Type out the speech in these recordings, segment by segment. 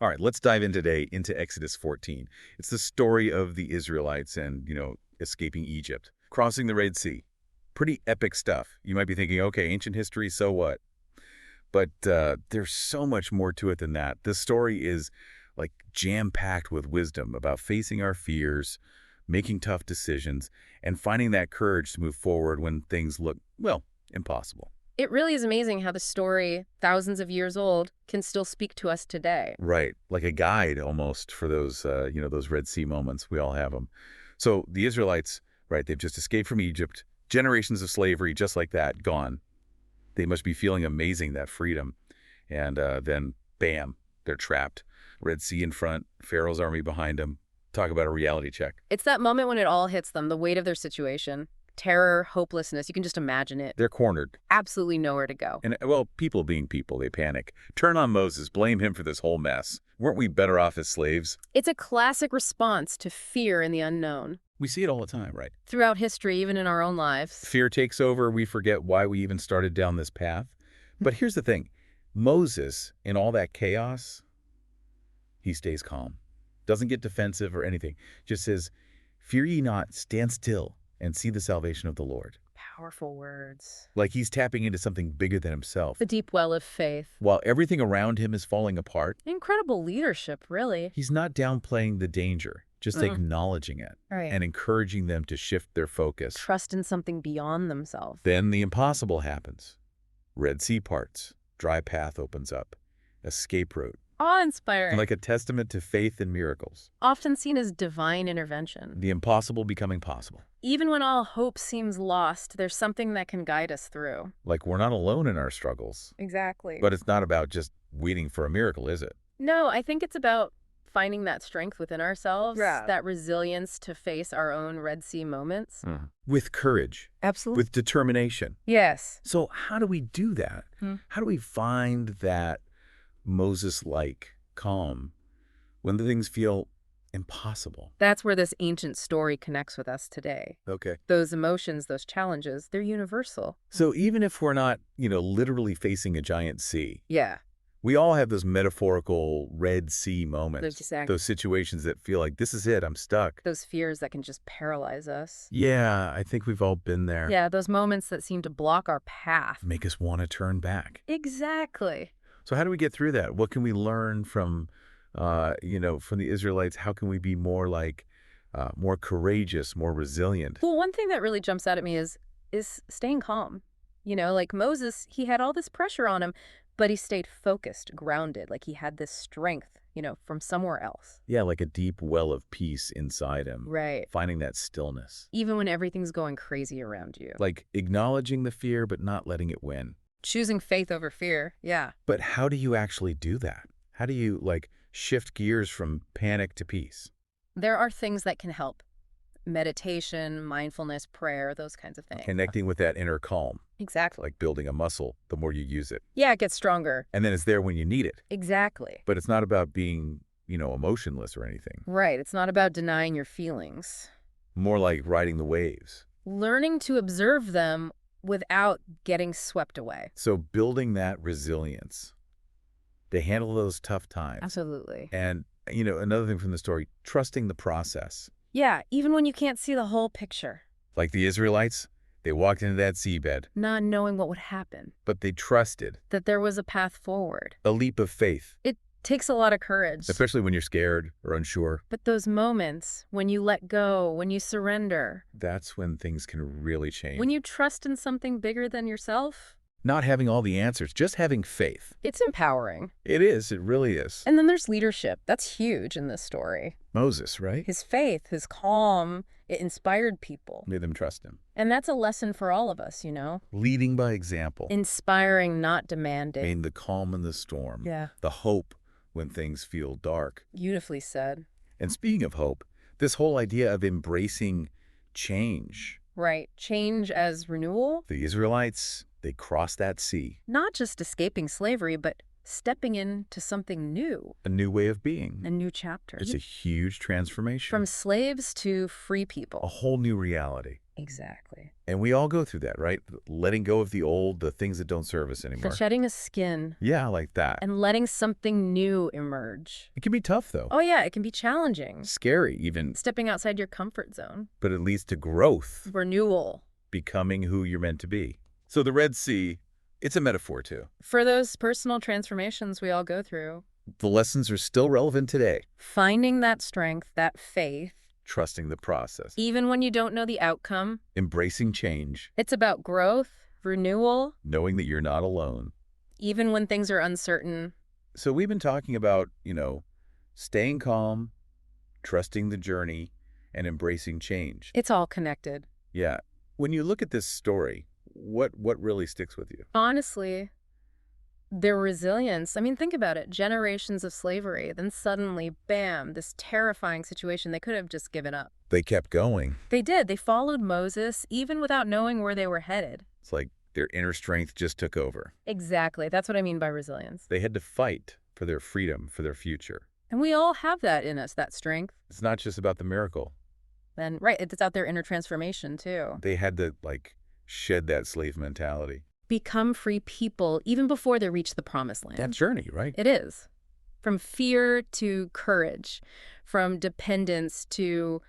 All right, let's dive in today into Exodus 14. It's the story of the Israelites and, escaping Egypt, crossing the Red Sea. Pretty epic stuff. You might be thinking, okay, ancient history, so what? But there's so much more to it than that. This story is like jam-packed with wisdom about facing our fears, making tough decisions, and finding that courage to move forward when things look, well, impossible. It really is amazing how the story, thousands of years old, can still speak to us today. Right, like a guide almost for those, those Red Sea moments. We all have them. So the Israelites, right, they've just escaped from Egypt, generations of slavery, just like that, gone. They must be feeling amazing, that freedom. And then, bam, they're trapped. Red Sea in front, Pharaoh's army behind them. Talk about a reality check. It's that moment when it all hits them, the weight of their situation. Terror, hopelessness, you can just imagine it. They're cornered. Absolutely nowhere to go. And, well, people being people, they panic. Turn on Moses, blame him for this whole mess. Weren't we better off as slaves? It's a classic response to fear in the unknown. We see it all the time, right? Throughout history, even in our own lives. Fear takes over. We forget why we even started down this path. But here's the thing. Moses, in all that chaos, he stays calm. Doesn't get defensive or anything. Just says, "Fear ye not, stand still and see the salvation of the Lord." Powerful words. Like he's tapping into something bigger than himself. The deep well of faith. While everything around him is falling apart, Incredible leadership, really. he's not downplaying the danger, just acknowledging it Right. and encouraging them to shift their focus. Trust in something beyond themselves. Then the impossible happens. Red Sea parts, dry path opens up, escape route, Awe-inspiring. like a testament to faith and miracles. Often seen as divine intervention. The impossible becoming possible. Even when all hope seems lost, there's something that can guide us through. Like we're not alone in our struggles. Exactly. But it's not about just waiting for a miracle, is it? No, I think it's about finding that strength within ourselves, Yeah. that resilience to face our own Red Sea moments. With courage, Absolutely. with determination. Yes. So how do we do that? How do we find that Moses-like calm when the things feel impossible? That's where this ancient story connects with us today. Okay. Those emotions, those challenges, they're universal. So even if we're not, literally facing a giant sea, Yeah. we all have those metaphorical Red Sea moments. Exactly. Those situations that feel like, this is it, I'm stuck. Those fears that can just paralyze us. Yeah, I think we've all been there. Yeah, those moments that seem to block our path. Make us want to turn back. Exactly. So how do we get through that? What can we learn from, from the Israelites? How can we be more more courageous, more resilient? Well, one thing that really jumps out at me is staying calm. Like Moses, he had all this pressure on him, but he stayed focused, grounded, like he had this strength, from somewhere else. Yeah, like a deep well of peace inside him. Right. Finding that stillness. Even when everything's going crazy around you. Like acknowledging the fear, but not letting it win. Choosing faith over fear. Yeah. But how do you actually do that? How do you, shift gears from panic to peace? There are things that can help. Meditation, mindfulness, prayer, those kinds of things. Connecting with that inner calm, Exactly. like building a muscle, the more you use it. Yeah, it gets stronger. And then it's there when you need it. Exactly. But it's not about being, emotionless or anything. Right. It's not about denying your feelings. More like riding the waves. Learning to observe them without getting swept away. So building that resilience to handle those tough times. Absolutely. And, another thing from the story, trusting the process. Yeah, even when you can't see the whole picture. Like the Israelites, they walked into that seabed, Not knowing what would happen. but they trusted. That there was a path forward. A leap of faith, It takes a lot of courage. especially when you're scared or unsure. But those moments, when you let go, when you surrender, That's when things can really change. when you trust in something bigger than yourself, Not having all the answers, just having faith. it's empowering. It is. It really is. And then there's leadership. That's huge in this story. Moses, right? His faith, his calm, it inspired people. Made them trust him. And that's a lesson for all of us, Leading by example. Inspiring, not demanding. Made the calm in the storm. Yeah. The hope when things feel dark. Beautifully said. And speaking of hope, this whole idea of embracing change. Right. Change as renewal. The Israelites, they crossed that sea. Not just escaping slavery, but stepping into something new. A new way of being. A new chapter. It's a huge transformation. From slaves to free A people. whole new reality. Exactly. And we all go through that, right? Letting go of the old, the things that don't serve us anymore. Shedding a skin Yeah, like that. and letting something new emerge. It can be tough, though. Oh, yeah, it can be challenging. Scary, even. Stepping outside your comfort zone. But it leads to growth, Renewal. becoming who you're meant to be. So the Red Sea, it's a metaphor, too. For those personal transformations we all go through. The lessons are still relevant today. Finding that strength, that faith. Trusting the process. Even when you don't know the outcome. Embracing change. It's about growth, renewal. Knowing that you're not alone. Even when things are uncertain. So we've been talking about, staying calm, trusting the journey, and embracing change. It's all connected. Yeah. When you look at this story, what really sticks with you? Honestly, their resilience. I mean, think about it. Generations of slavery. Then suddenly, bam, this terrifying situation. They could have just given up. They kept going. They did. They followed Moses, even without knowing where they were headed. It's like their inner strength just took over. Exactly. That's what I mean by resilience. They had to fight for their freedom, for their future. And we all have that in us, that strength. It's not just about the miracle. And right, it's out there inner transformation, too. They had to, shed that slave mentality. Become free people even before they reach the promised land. That journey, right? It is. From fear to courage, from dependence to,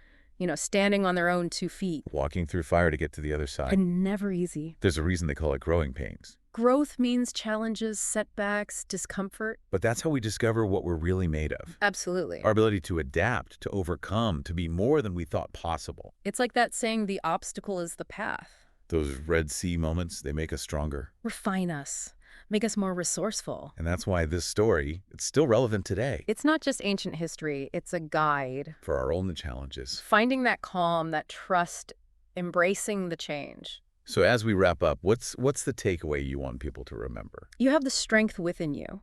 standing on their own 2 feet. Walking through fire to get to the other side. And never easy. There's a reason they call it growing pains. Growth means challenges, setbacks, discomfort. But that's how we discover what we're really made of. Absolutely. Our ability to adapt, to overcome, to be more than we thought possible. It's like that saying, the obstacle is the path. Those Red Sea moments, they make us stronger. Refine us, make us more resourceful. And that's why this story, it's still relevant today. It's not just ancient history, it's a guide. For our own challenges. Finding that calm, that trust, embracing the change. So as we wrap up, what's the takeaway you want people to remember? You have the strength within you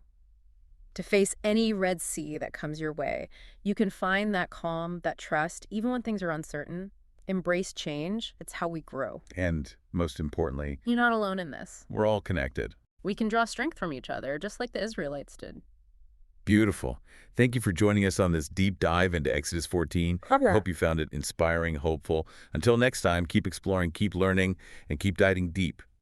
to face any Red Sea that comes your way. You can find that calm, that trust, even when things are uncertain. Embrace change. It's how we grow. And most importantly, you're not alone in this. We're all connected. We can draw strength from each other, just like the Israelites did. Beautiful. Thank you for joining us on this deep dive into Exodus 14. I hope you found it inspiring, hopeful. Until next time, keep exploring, keep learning, and keep diving deep